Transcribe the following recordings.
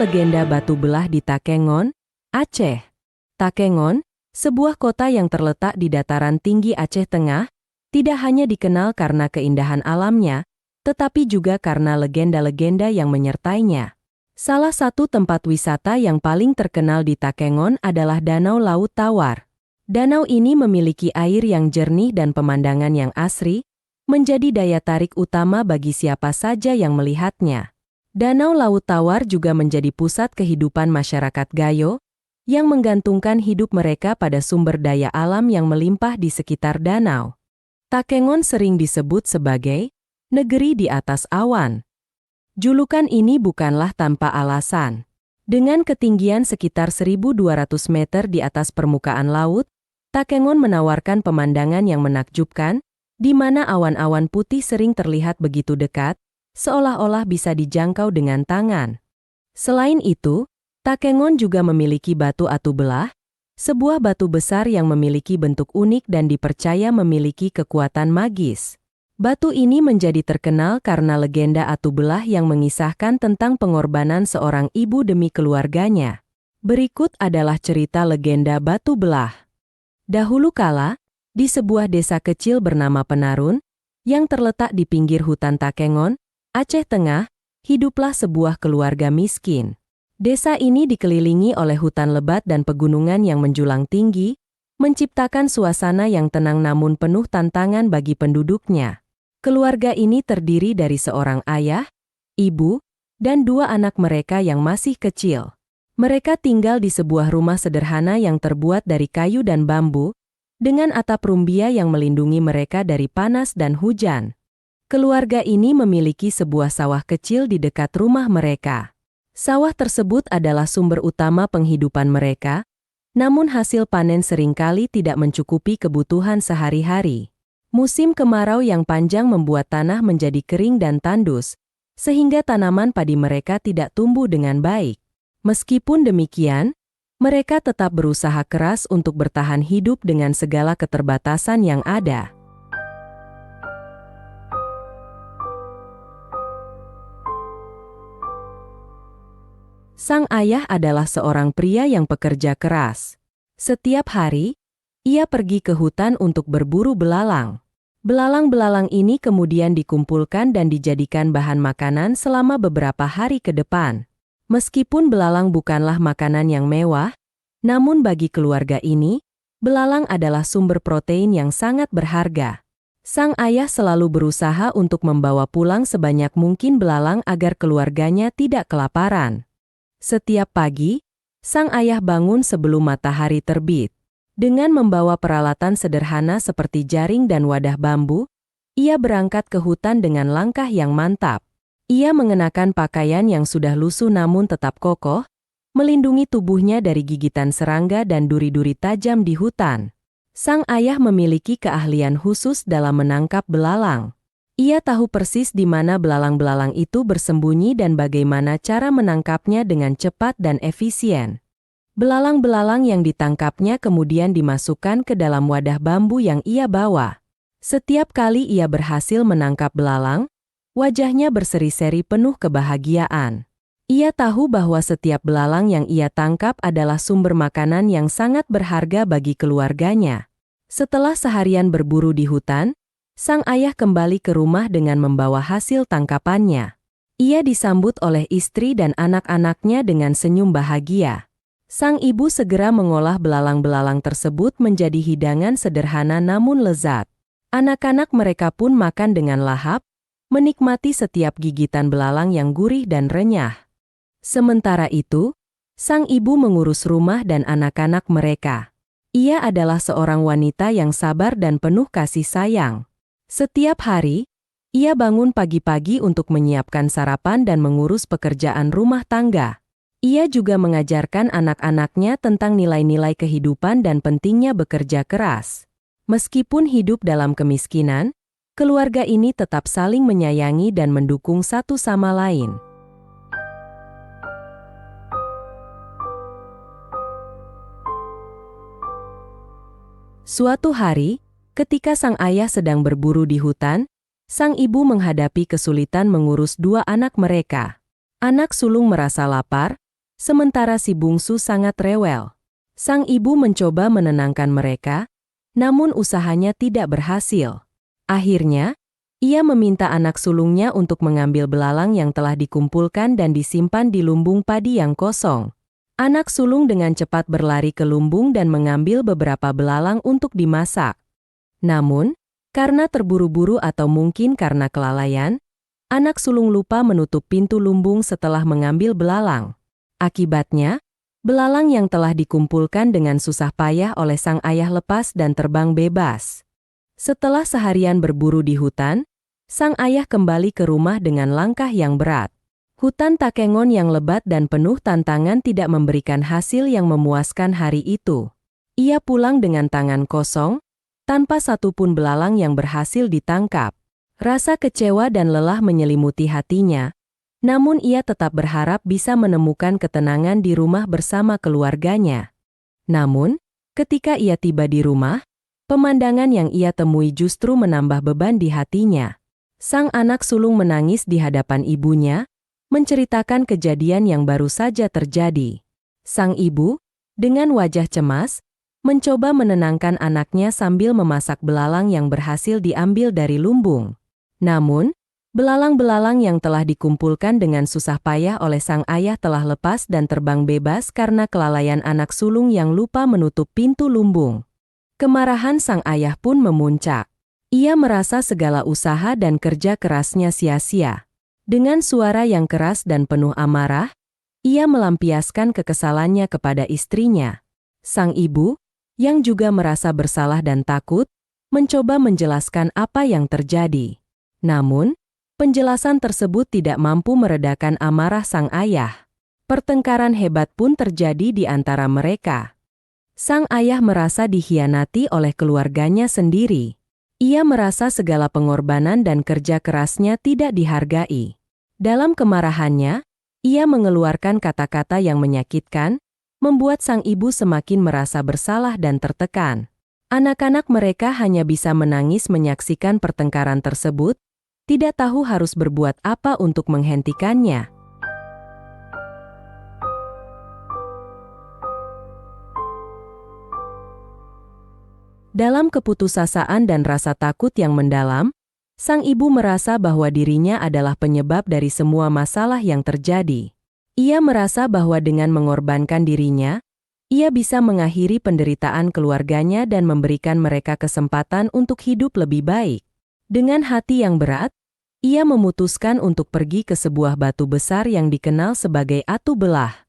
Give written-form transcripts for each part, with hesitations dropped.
legenda batu belah di Takengon, Aceh. Takengon, sebuah kota yang terletak di dataran tinggi Aceh Tengah, tidak hanya dikenal karena keindahan alamnya, tetapi juga karena legenda-legenda yang menyertainya. Salah satu tempat wisata yang paling terkenal di Takengon adalah Danau Laut Tawar. Danau ini memiliki air yang jernih dan pemandangan yang asri, menjadi daya tarik utama bagi siapa saja yang melihatnya. Danau Laut Tawar juga menjadi pusat kehidupan masyarakat Gayo, yang menggantungkan hidup mereka pada sumber daya alam yang melimpah di sekitar danau. Takengon sering disebut sebagai negeri di atas awan. Julukan ini bukanlah tanpa alasan. Dengan ketinggian sekitar 1.200 meter di atas permukaan laut, Takengon menawarkan pemandangan yang menakjubkan, di mana awan-awan putih sering terlihat begitu dekat, seolah-olah bisa dijangkau dengan tangan. Selain itu, Takengon juga memiliki batu atu belah, sebuah batu besar yang memiliki bentuk unik dan dipercaya memiliki kekuatan magis. Batu ini menjadi terkenal karena legenda atu belah yang mengisahkan tentang pengorbanan seorang ibu demi keluarganya. Berikut adalah cerita legenda batu belah. Dahulu kala, di sebuah desa kecil bernama Penarun, yang terletak di pinggir hutan Takengon, Aceh Tengah, hiduplah sebuah keluarga miskin. Desa ini dikelilingi oleh hutan lebat dan pegunungan yang menjulang tinggi, menciptakan suasana yang tenang namun penuh tantangan bagi penduduknya. Keluarga ini terdiri dari seorang ayah, ibu, dan dua anak mereka yang masih kecil. Mereka tinggal di sebuah rumah sederhana yang terbuat dari kayu dan bambu, dengan atap rumbia yang melindungi mereka dari panas dan hujan. Keluarga ini memiliki sebuah sawah kecil di dekat rumah mereka. Sawah tersebut adalah sumber utama penghidupan mereka, namun hasil panen seringkali tidak mencukupi kebutuhan sehari-hari. Musim kemarau yang panjang membuat tanah menjadi kering dan tandus, sehingga tanaman padi mereka tidak tumbuh dengan baik. Meskipun demikian, mereka tetap berusaha keras untuk bertahan hidup dengan segala keterbatasan yang ada. Sang ayah adalah seorang pria yang pekerja keras. Setiap hari, ia pergi ke hutan untuk berburu belalang. Belalang-belalang ini kemudian dikumpulkan dan dijadikan bahan makanan selama beberapa hari ke depan. Meskipun belalang bukanlah makanan yang mewah, namun bagi keluarga ini, belalang adalah sumber protein yang sangat berharga. Sang ayah selalu berusaha untuk membawa pulang sebanyak mungkin belalang agar keluarganya tidak kelaparan. Setiap pagi, sang ayah bangun sebelum matahari terbit. Dengan membawa peralatan sederhana seperti jaring dan wadah bambu, ia berangkat ke hutan dengan langkah yang mantap. Ia mengenakan pakaian yang sudah lusuh namun tetap kokoh, melindungi tubuhnya dari gigitan serangga dan duri-duri tajam di hutan. Sang ayah memiliki keahlian khusus dalam menangkap belalang. Ia tahu persis di mana belalang-belalang itu bersembunyi dan bagaimana cara menangkapnya dengan cepat dan efisien. Belalang-belalang yang ditangkapnya kemudian dimasukkan ke dalam wadah bambu yang ia bawa. Setiap kali ia berhasil menangkap belalang, wajahnya berseri-seri penuh kebahagiaan. Ia tahu bahwa setiap belalang yang ia tangkap adalah sumber makanan yang sangat berharga bagi keluarganya. Setelah seharian berburu di hutan, sang ayah kembali ke rumah dengan membawa hasil tangkapannya. Ia disambut oleh istri dan anak-anaknya dengan senyum bahagia. Sang ibu segera mengolah belalang-belalang tersebut menjadi hidangan sederhana namun lezat. Anak-anak mereka pun makan dengan lahap, menikmati setiap gigitan belalang yang gurih dan renyah. Sementara itu, sang ibu mengurus rumah dan anak-anak mereka. Ia adalah seorang wanita yang sabar dan penuh kasih sayang. Setiap hari, ia bangun pagi-pagi untuk menyiapkan sarapan dan mengurus pekerjaan rumah tangga. Ia juga mengajarkan anak-anaknya tentang nilai-nilai kehidupan dan pentingnya bekerja keras. Meskipun hidup dalam kemiskinan, keluarga ini tetap saling menyayangi dan mendukung satu sama lain. Suatu hari, ketika sang ayah sedang berburu di hutan, sang ibu menghadapi kesulitan mengurus dua anak mereka. Anak sulung merasa lapar, sementara si bungsu sangat rewel. Sang ibu mencoba menenangkan mereka, namun usahanya tidak berhasil. Akhirnya, ia meminta anak sulungnya untuk mengambil belalang yang telah dikumpulkan dan disimpan di lumbung padi yang kosong. Anak sulung dengan cepat berlari ke lumbung dan mengambil beberapa belalang untuk dimasak. Namun, karena terburu-buru atau mungkin karena kelalaian, anak sulung lupa menutup pintu lumbung setelah mengambil belalang. Akibatnya, belalang yang telah dikumpulkan dengan susah payah oleh sang ayah lepas dan terbang bebas. Setelah seharian berburu di hutan, sang ayah kembali ke rumah dengan langkah yang berat. Hutan Takengon yang lebat dan penuh tantangan tidak memberikan hasil yang memuaskan hari itu. Ia pulang dengan tangan kosong, tanpa satupun belalang yang berhasil ditangkap. Rasa kecewa dan lelah menyelimuti hatinya, namun ia tetap berharap bisa menemukan ketenangan di rumah bersama keluarganya. Namun, ketika ia tiba di rumah, pemandangan yang ia temui justru menambah beban di hatinya. Sang anak sulung menangis di hadapan ibunya, menceritakan kejadian yang baru saja terjadi. Sang ibu, dengan wajah cemas, mencoba menenangkan anaknya sambil memasak belalang yang berhasil diambil dari lumbung. Namun, belalang-belalang yang telah dikumpulkan dengan susah payah oleh sang ayah telah lepas dan terbang bebas karena kelalaian anak sulung yang lupa menutup pintu lumbung. Kemarahan sang ayah pun memuncak. Ia merasa segala usaha dan kerja kerasnya sia-sia. Dengan suara yang keras dan penuh amarah, ia melampiaskan kekesalannya kepada istrinya. Sang ibu, yang juga merasa bersalah dan takut, mencoba menjelaskan apa yang terjadi. Namun, penjelasan tersebut tidak mampu meredakan amarah sang ayah. Pertengkaran hebat pun terjadi di antara mereka. Sang ayah merasa dikhianati oleh keluarganya sendiri. Ia merasa segala pengorbanan dan kerja kerasnya tidak dihargai. Dalam kemarahannya, ia mengeluarkan kata-kata yang menyakitkan, membuat sang ibu semakin merasa bersalah dan tertekan. Anak-anak mereka hanya bisa menangis menyaksikan pertengkaran tersebut, tidak tahu harus berbuat apa untuk menghentikannya. Dalam keputusasaan dan rasa takut yang mendalam, sang ibu merasa bahwa dirinya adalah penyebab dari semua masalah yang terjadi. Ia merasa bahwa dengan mengorbankan dirinya, ia bisa mengakhiri penderitaan keluarganya dan memberikan mereka kesempatan untuk hidup lebih baik. Dengan hati yang berat, ia memutuskan untuk pergi ke sebuah batu besar yang dikenal sebagai Atu Belah.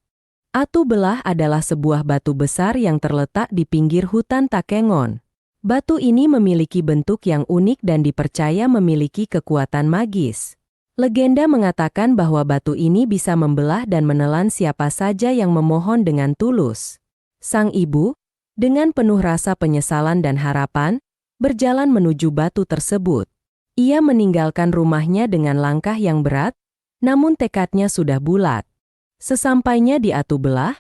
Atu Belah adalah sebuah batu besar yang terletak di pinggir hutan Takengon. Batu ini memiliki bentuk yang unik dan dipercaya memiliki kekuatan magis. Legenda mengatakan bahwa batu ini bisa membelah dan menelan siapa saja yang memohon dengan tulus. Sang ibu, dengan penuh rasa penyesalan dan harapan, berjalan menuju batu tersebut. Ia meninggalkan rumahnya dengan langkah yang berat, namun tekadnya sudah bulat. Sesampainya di Atu Belah,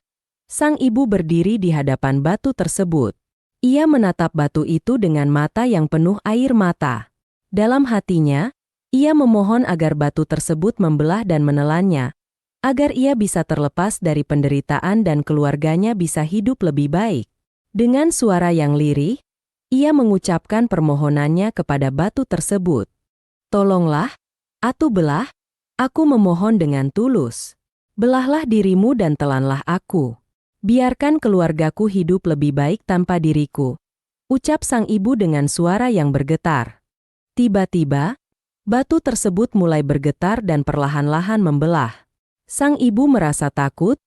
sang ibu berdiri di hadapan batu tersebut. Ia menatap batu itu dengan mata yang penuh air mata. Dalam hatinya, ia memohon agar batu tersebut membelah dan menelannya, agar ia bisa terlepas dari penderitaan dan keluarganya bisa hidup lebih baik. Dengan suara yang lirih, ia mengucapkan permohonannya kepada batu tersebut. "Tolonglah, Atu Belah, aku memohon dengan tulus. Belahlah dirimu dan telanlah aku. Biarkan keluargaku hidup lebih baik tanpa diriku," ucap sang ibu dengan suara yang bergetar. Tiba-tiba, batu tersebut mulai bergetar dan perlahan-lahan membelah. Sang ibu merasa takut,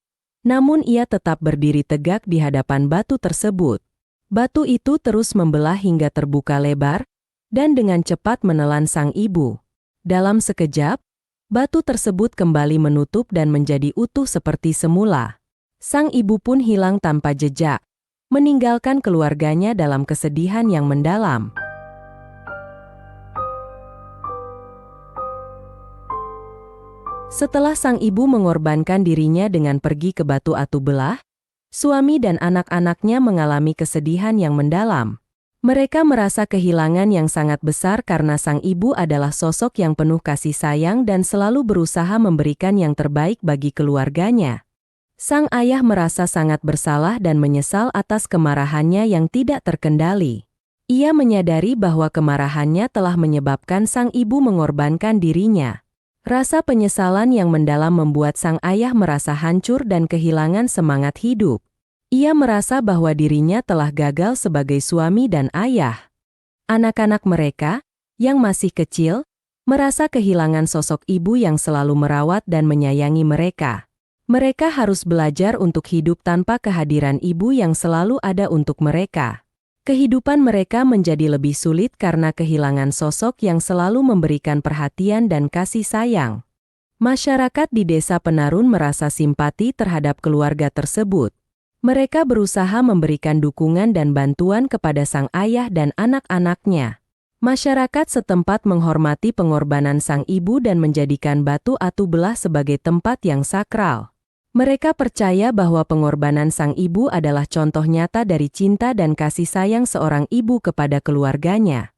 namun ia tetap berdiri tegak di hadapan batu tersebut. Batu itu terus membelah hingga terbuka lebar, dan dengan cepat menelan sang ibu. Dalam sekejap, batu tersebut kembali menutup dan menjadi utuh seperti semula. Sang ibu pun hilang tanpa jejak, meninggalkan keluarganya dalam kesedihan yang mendalam. Setelah sang ibu mengorbankan dirinya dengan pergi ke batu Atu Belah, suami dan anak-anaknya mengalami kesedihan yang mendalam. Mereka merasa kehilangan yang sangat besar karena sang ibu adalah sosok yang penuh kasih sayang dan selalu berusaha memberikan yang terbaik bagi keluarganya. Sang ayah merasa sangat bersalah dan menyesal atas kemarahannya yang tidak terkendali. Ia menyadari bahwa kemarahannya telah menyebabkan sang ibu mengorbankan dirinya. Rasa penyesalan yang mendalam membuat sang ayah merasa hancur dan kehilangan semangat hidup. Ia merasa bahwa dirinya telah gagal sebagai suami dan ayah. Anak-anak mereka, yang masih kecil, merasa kehilangan sosok ibu yang selalu merawat dan menyayangi mereka. Mereka harus belajar untuk hidup tanpa kehadiran ibu yang selalu ada untuk mereka. Kehidupan mereka menjadi lebih sulit karena kehilangan sosok yang selalu memberikan perhatian dan kasih sayang. Masyarakat di Desa Penarun merasa simpati terhadap keluarga tersebut. Mereka berusaha memberikan dukungan dan bantuan kepada sang ayah dan anak-anaknya. Masyarakat setempat menghormati pengorbanan sang ibu dan menjadikan Batu Atu Belah sebagai tempat yang sakral. Mereka percaya bahwa pengorbanan sang ibu adalah contoh nyata dari cinta dan kasih sayang seorang ibu kepada keluarganya.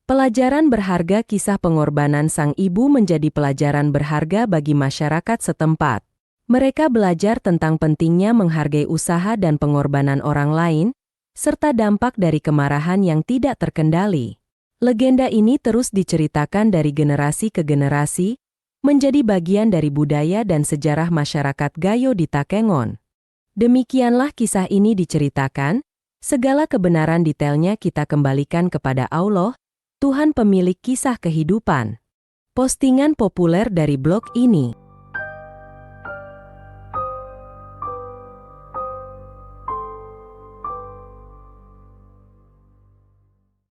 Pelajaran berharga kisah pengorbanan sang ibu menjadi pelajaran berharga bagi masyarakat setempat. Mereka belajar tentang pentingnya menghargai usaha dan pengorbanan orang lain, serta dampak dari kemarahan yang tidak terkendali. Legenda ini terus diceritakan dari generasi ke generasi, menjadi bagian dari budaya dan sejarah masyarakat Gayo di Takengon. Demikianlah kisah ini diceritakan, segala kebenaran detailnya kita kembalikan kepada Allah, Tuhan pemilik kisah kehidupan. Postingan populer dari blog ini.